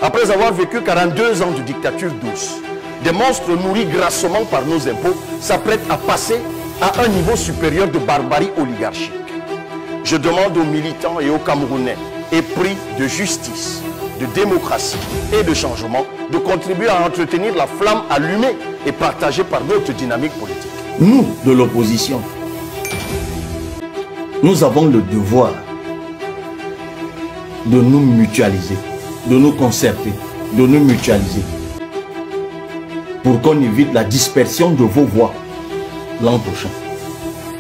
Après avoir vécu 42 ans de dictature douce, des monstres nourris grassement par nos impôts s'apprêtent à passer à un niveau supérieur de barbarie oligarchique. Je demande aux militants et aux Camerounais, épris de justice, de démocratie et de changement, de contribuer à entretenir la flamme allumée et partagée par notre dynamique politique. Nous, de l'opposition, nous avons le devoir de nous mutualiser, de nous concerter, de nous mutualiser pour qu'on évite la dispersion de vos voix l'an prochain.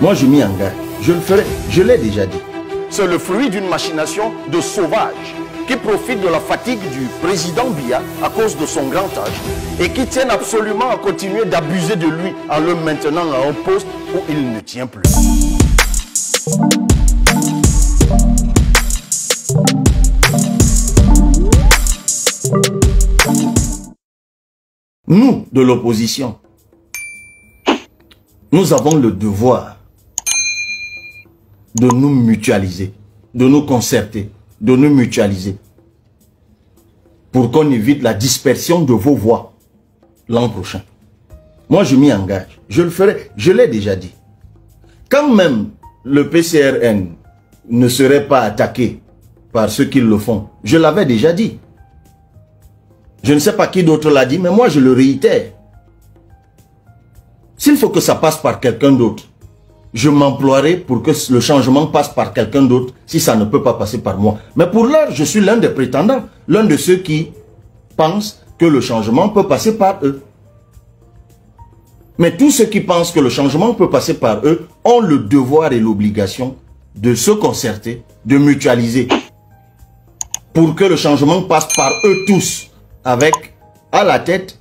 Moi, je m'y engage. Je le ferai. Je l'ai déjà dit. C'est le fruit d'une machination de sauvages qui profitent de la fatigue du président Biya à cause de son grand âge et qui tiennent absolument à continuer d'abuser de lui en le maintenant à un poste où il ne tient plus. Nous, de l'opposition, nous avons le devoir de nous mutualiser, de nous concerter, de nous mutualiser pour qu'on évite la dispersion de vos voix l'an prochain. Moi, je m'y engage. Je le ferai. Je l'ai déjà dit. Quand même le PCRN ne serait pas attaqué par ceux qui le font, je l'avais déjà dit. Je ne sais pas qui d'autre l'a dit, mais moi je le réitère. S'il faut que ça passe par quelqu'un d'autre, je m'emploierai pour que le changement passe par quelqu'un d'autre si ça ne peut pas passer par moi. Mais pour l'heure, je suis l'un des prétendants, l'un de ceux qui pensent que le changement peut passer par eux. Mais tous ceux qui pensent que le changement peut passer par eux ont le devoir et l'obligation de se concerter, de mutualiser pour que le changement passe par eux tous. Avec à la tête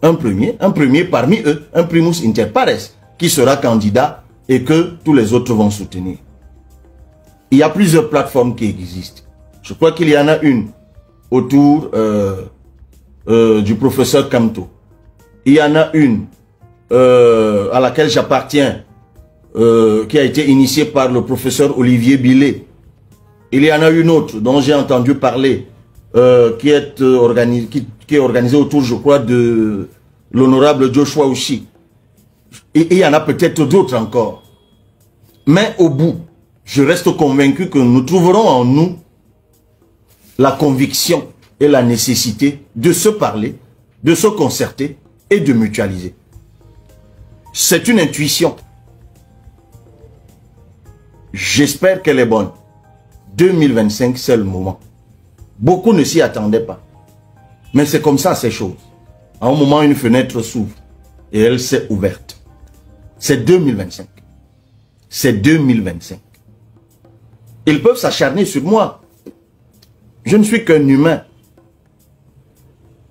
un premier parmi eux, un primus inter pares, qui sera candidat et que tous les autres vont soutenir. Il y a plusieurs plateformes qui existent. Je crois qu'il y en a une autour du professeur Kamto. Il y en a une à laquelle j'appartiens, qui a été initiée par le professeur Olivier Billet. Il y en a une autre dont j'ai entendu parler, qui est organisé autour, je crois, de l'honorable Joshua Ushi. Et il y en a peut-être d'autres encore. Mais au bout, je reste convaincu que nous trouverons en nous la conviction et la nécessité de se parler, de se concerter et de mutualiser. C'est une intuition. J'espère qu'elle est bonne. 2025, c'est le moment. Beaucoup ne s'y attendaient pas. Mais c'est comme ça ces choses. À un moment, une fenêtre s'ouvre. Et elle s'est ouverte. C'est 2025. C'est 2025. Ils peuvent s'acharner sur moi. Je ne suis qu'un humain.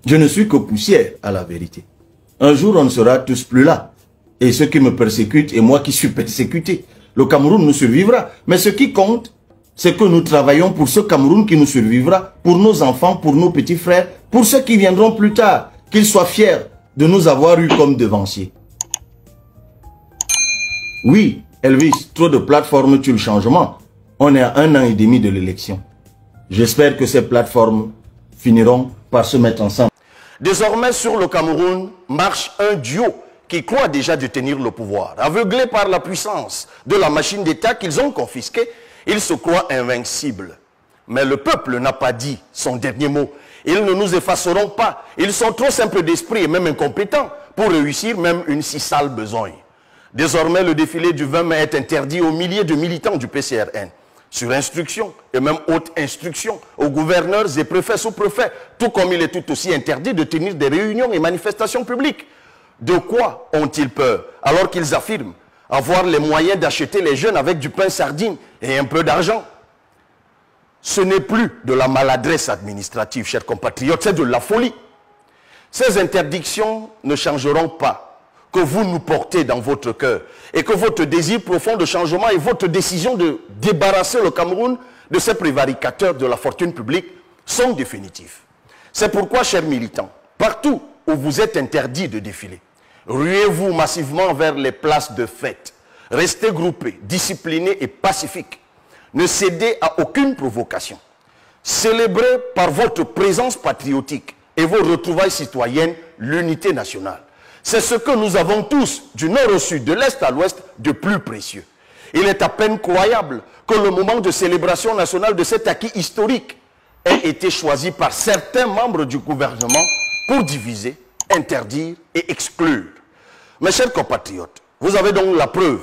Je ne suis que poussière à la vérité. Un jour, on ne sera tous plus là. Et ceux qui me persécutent et moi qui suis persécuté. Le Cameroun nous survivra. Mais ce qui compte, c'est que nous travaillons pour ce Cameroun qui nous survivra, pour nos enfants, pour nos petits frères, pour ceux qui viendront plus tard, qu'ils soient fiers de nous avoir eu comme devanciers. Oui, Elvis, trop de plateformes tuent le changement. On est à 1 an et demi de l'élection. J'espère que ces plateformes finiront par se mettre ensemble. Désormais, sur le Cameroun, marche un duo qui croit déjà détenir le pouvoir. Aveuglés par la puissance de la machine d'État qu'ils ont confisquée, ils se croient invincibles. Mais le peuple n'a pas dit son dernier mot. Ils ne nous effaceront pas. Ils sont trop simples d'esprit et même incompétents pour réussir même une si sale besogne. Désormais, le défilé du 20 mai est interdit aux milliers de militants du PCRN. Sur instruction et même haute instruction aux gouverneurs et préfets sous-préfets, tout comme il est tout aussi interdit de tenir des réunions et manifestations publiques. De quoi ont-ils peur alors qu'ils affirment avoir les moyens d'acheter les jeunes avec du pain sardine et un peu d'argent? Ce n'est plus de la maladresse administrative, chers compatriotes, c'est de la folie. Ces interdictions ne changeront pas que vous nous portez dans votre cœur et que votre désir profond de changement et votre décision de débarrasser le Cameroun de ces prévaricateurs de la fortune publique sont définitifs. C'est pourquoi, chers militants, partout où vous êtes interdits de défiler, ruez-vous massivement vers les places de fête. Restez groupés, disciplinés et pacifiques. Ne cédez à aucune provocation. Célébrez par votre présence patriotique et vos retrouvailles citoyennes l'unité nationale. C'est ce que nous avons tous, du nord au sud, de l'est à l'ouest, de plus précieux. Il est à peine croyable que le moment de célébration nationale de cet acquis historique ait été choisi par certains membres du gouvernement pour diviser, interdire et exclure. Mes chers compatriotes, vous avez donc la preuve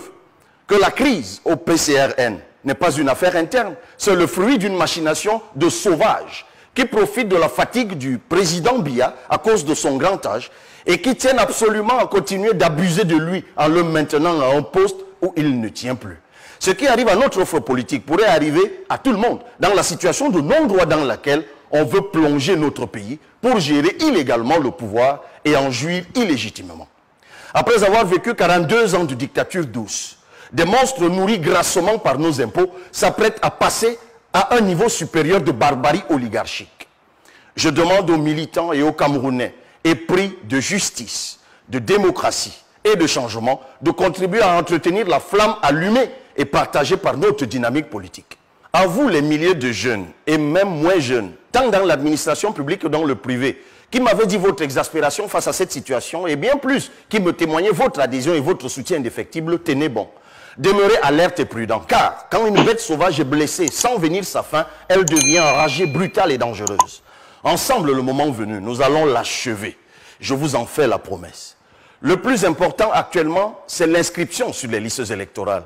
que la crise au PCRN n'est pas une affaire interne, c'est le fruit d'une machination de sauvages qui profitent de la fatigue du président Biya à cause de son grand âge et qui tiennent absolument à continuer d'abuser de lui en le maintenant à un poste où il ne tient plus. Ce qui arrive à notre offre politique pourrait arriver à tout le monde dans la situation de non-droit dans laquelle on veut plonger notre pays pour gérer illégalement le pouvoir et en jouir illégitimement. Après avoir vécu 42 ans de dictature douce, des monstres nourris grassement par nos impôts s'apprêtent à passer à un niveau supérieur de barbarie oligarchique. Je demande aux militants et aux Camerounais épris de justice, de démocratie et de changement de contribuer à entretenir la flamme allumée et partagée par notre dynamique politique. À vous les milliers de jeunes et même moins jeunes, tant dans l'administration publique que dans le privé, qui m'avez dit votre exaspération face à cette situation et bien plus, qui me témoignez votre adhésion et votre soutien indéfectible, tenez bon. Demeurez alerte et prudent, car quand une bête sauvage est blessée sans venir sa fin, elle devient enragée, brutale et dangereuse. Ensemble, le moment venu, nous allons l'achever. Je vous en fais la promesse. Le plus important actuellement, c'est l'inscription sur les listes électorales.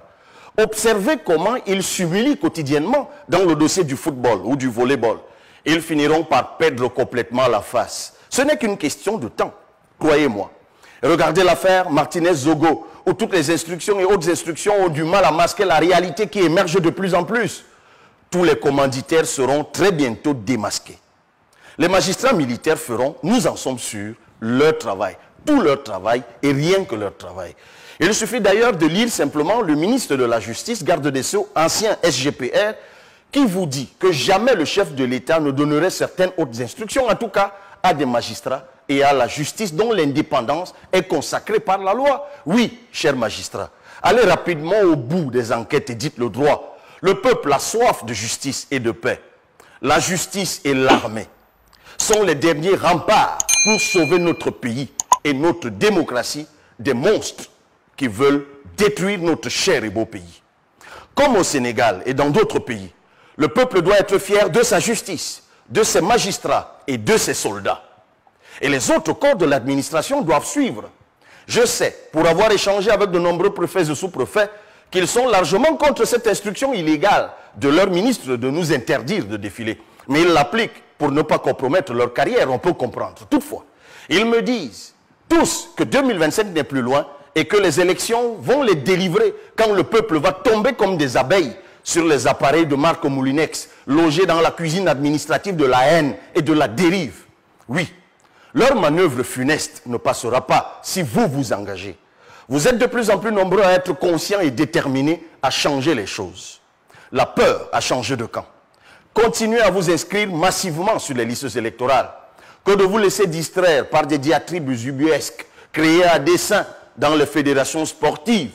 Observez comment ils s'humilient quotidiennement dans le dossier du football ou du volleyball. Ils finiront par perdre complètement la face. Ce n'est qu'une question de temps, croyez-moi. Regardez l'affaire Martinez-Zogo, où toutes les instructions et autres instructions ont du mal à masquer la réalité qui émerge de plus en plus. Tous les commanditaires seront très bientôt démasqués. Les magistrats militaires feront, nous en sommes sûrs, leur travail. Tout leur travail et rien que leur travail. Il suffit d'ailleurs de lire simplement le ministre de la Justice, garde des Sceaux, ancien SGPR, qui vous dit que jamais le chef de l'État ne donnerait certaines autres instructions, en tout cas à des magistrats et à la justice dont l'indépendance est consacrée par la loi. Oui, chers magistrats, allez rapidement au bout des enquêtes et dites le droit. Le peuple a soif de justice et de paix. La justice et l'armée sont les derniers remparts pour sauver notre pays et notre démocratie des monstres qui veulent détruire notre cher et beau pays. Comme au Sénégal et dans d'autres pays, le peuple doit être fier de sa justice, de ses magistrats et de ses soldats. Et les autres corps de l'administration doivent suivre. Je sais, pour avoir échangé avec de nombreux préfets et sous-préfets, qu'ils sont largement contre cette instruction illégale de leur ministre de nous interdire de défiler. Mais ils l'appliquent pour ne pas compromettre leur carrière, on peut comprendre. Toutefois, ils me disent tous que 2025 n'est plus loin et que les élections vont les délivrer quand le peuple va tomber comme des abeilles sur les appareils de marque Moulinex, logés dans la cuisine administrative de la haine et de la dérive. Oui, leur manœuvre funeste ne passera pas si vous vous engagez. Vous êtes de plus en plus nombreux à être conscients et déterminés à changer les choses. La peur a changé de camp. Continuez à vous inscrire massivement sur les listes électorales, que de vous laisser distraire par des diatribes ubuesques créées à dessein dans les fédérations sportives.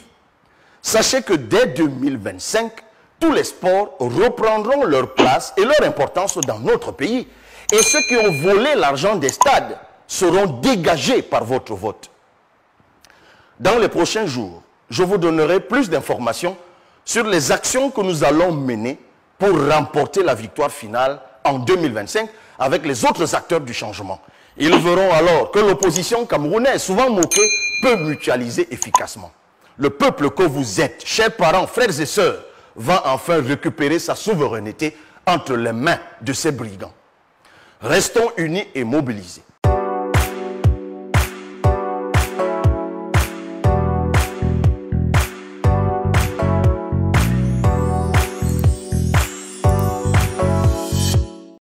Sachez que dès 2025, tous les sports reprendront leur place et leur importance dans notre pays. Et ceux qui ont volé l'argent des stades seront dégagés par votre vote. Dans les prochains jours, je vous donnerai plus d'informations sur les actions que nous allons mener pour remporter la victoire finale en 2025 avec les autres acteurs du changement. Ils verront alors que l'opposition camerounaise, souvent moquée, peut mutualiser efficacement. Le peuple que vous êtes, chers parents, frères et sœurs, va enfin récupérer sa souveraineté entre les mains de ces brigands. Restons unis et mobilisés.